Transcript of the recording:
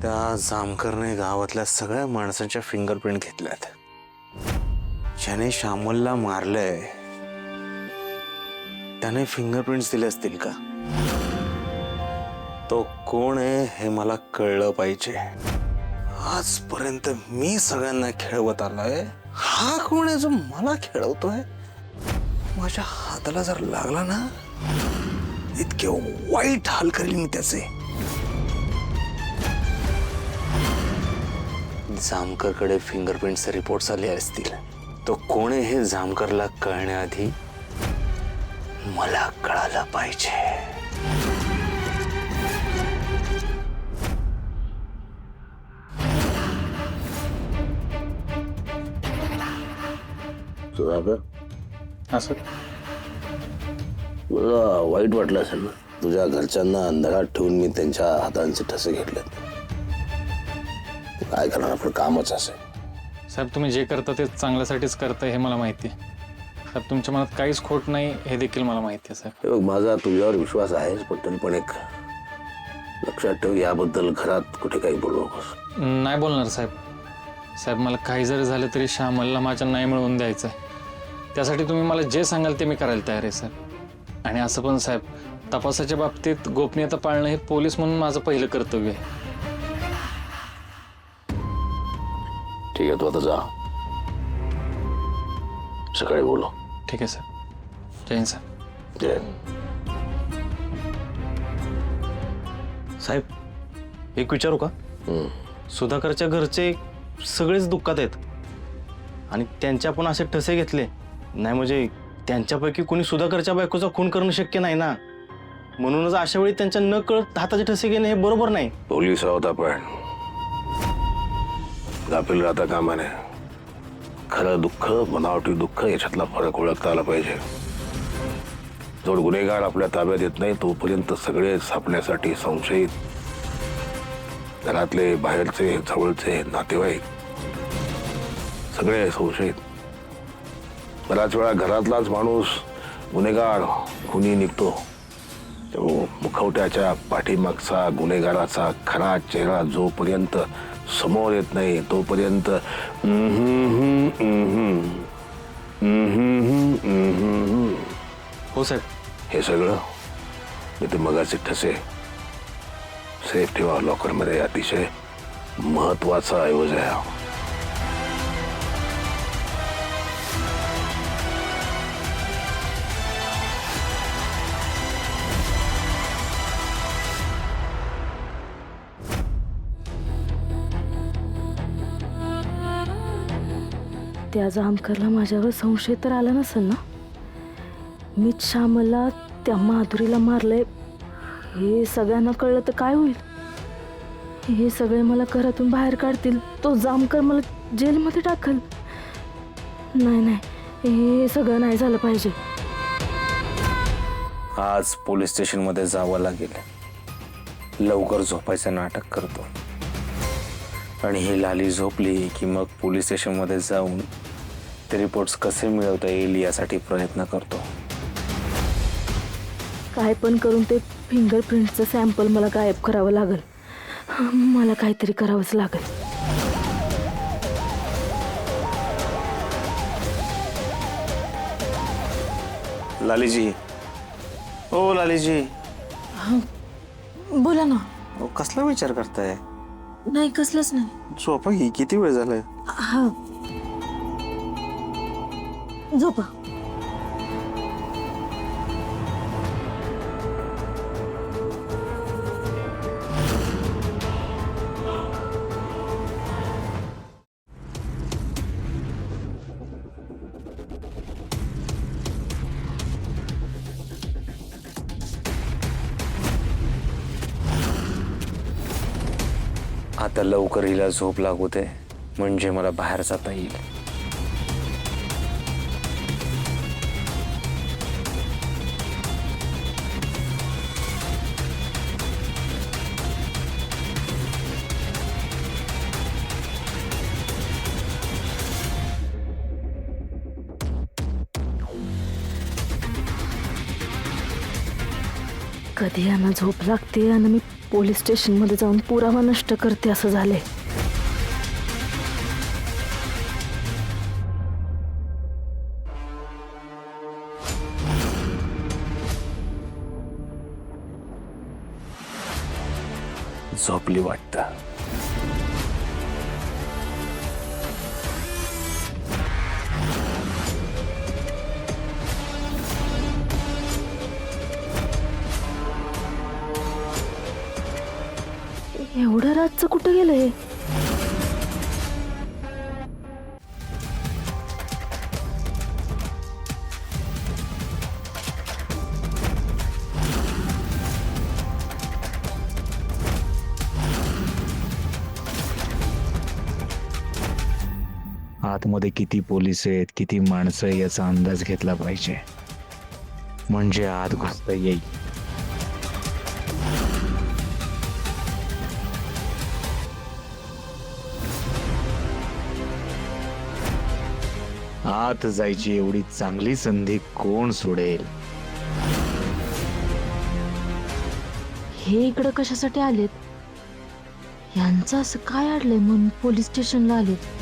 त्या जामकरने गावातल्या सगळ्या माणसांच्या फिंगरप्रिंट घेतल्यात. ज्याने श्यामलला मारलंय त्याने फिंगरप्रिंट्स दिले असतील का? तो कोण आहे हे मला कळलं पाहिजे. आजपर्यंत मी सगळ्यांना खेळवत आलोय, हा कोण आहे जो मला खेळवतोय? माझ्या हाताला जर लागला ना, इतके वाईट हाल करेल मी त्याचे. जामकरकडे फिंगरप्रिंटचे रिपोर्ट्स आले असतील. तो कोण आहे हे जामकरला कळण्याआधी मला कळालं पाहिजे. सुधाकर, हां सर. तुला वाईट वाटलं असेल ना, तुझ्या घरच्यांना अंधारात ठेवून मी त्यांच्या हातांचे ठसे घेतलेत. काय करणार, आपलं कामच असे. साहेब, तुम्ही जे करता ते चांगल्यासाठीच करताय हे मला माहिती आहे. साहेब, तुमच्या मनात काहीच खोट नाही हे देखील मला माहिती आहे साहेब. हे बघ, माझा तुझ्यावर विश्वास आहे, पण तरी पण एक लक्षात ठेव, याबद्दल घरात कुठे काही बोलू नकोस. नाही बोलणार साहेब. साहेब, मला काही जरी झालं तरी श्यामलला माझ्या नाही मिळवून द्यायचं आहे. त्यासाठी तुम्ही मला जे सांगाल ते मी करायला तयार आहे साहेब. आणि असं पण साहेब, तपासाच्या बाबतीत गोपनीयता पाळणं हे पोलीस म्हणून माझं पहिलं कर्तव्य आहे. ठीक आहे, तू आता जा, सकाळी बोलू. ठीक आहे साहेब. जय हिंद साहेब. जय. साहेब, एक विचारू का? सुधाकरच्या घरचे सगळेच दुःखात आहेत आणि त्यांच्या पण असे ठसे घेतले नाही, म्हणजे त्यांच्यापैकी कोणी सुधाकरच्या बायकोचा खून करणं शक्य नाही ना. म्हणूनच अशा वेळी त्यांच्या न कळत हाताचे ठसे घेणे हे बरोबर नाही. पोलीस आहोत आपण, गाफील राहता कामा नये. खरं दुःख, बनावटी दुःख याच्यातला फरक ओळखता आला पाहिजे. जोड गुन्हेगार आपल्या ताब्यात येत नाही तोपर्यंत सगळे सापण्यासाठी संशयित, घरातले, बाहेरचे, जवळचे, नातेवाईक सगळे संशयित. बऱ्याच वेळा घरातलाच माणूस गुन्हेगार, खुनी निघतो. तो मुखवट्याच्या पाठीमागचा गुन्हेगाराचा खरा चेहरा जोपर्यंत समोर येत नाही तोपर्यंत हो साहेब. हे सगळं मी ते मगाचे ठसे सेफ ठेवा लॉकरमध्ये. अतिशय महत्वाचा ऐवज आहे. त्या जामकरला माझ्यावर संशय तर आला नसेल ना? मीच श्यामला, त्या माधुरीला मारलंय हे सगळ्यांना कळलं तर काय होईल? हे सगळे मला घरातून बाहेर काढतील, तो जामकर मला जेलमध्ये टाकल. नाही, हे सगळं नाही झालं पाहिजे. आज पोलीस स्टेशनमध्ये जावं लागेल. लवकर झोपायचं नाटक करतो आणि ही लाली झोपली की मग पोलीस स्टेशनमध्ये जाऊन ते रिपोर्ट्स कसे मिळवता येईल यासाठी प्रयत्न करतो. काय पण करून ते फिंगरप्रिंटचं सॅम्पल मला गायब करावं लागेल. मला काहीतरी करावंच लागेल. लालीजी, ओ लालीजी, बोला ना. कसला विचार करताय? नाही, कसलंच नाही. झोपा की, किती वेळ झालाय? हा, झोपा. आता लवकर हिला झोप लागू दे, म्हणजे मला बाहेर जाता येईल. कधी यांना झोप लागते आणि मी पोलीस स्टेशनमध्ये जाऊन पुरावा नष्ट करते असं झालंय. झोपली वाटतं. एवढं रातचं कुठं गेलंय? आतमध्ये किती पोलीस आहेत, किती माणसं आहे याचा अंदाज घेतला पाहिजे, म्हणजे आत घुसता येईल. आत जायची एवढी चांगली संधी कोण सोडेल? हे इकडं कशासाठी आलेत? यांचं असं काय अडलंय म्हणून पोलीस स्टेशनला आलेत?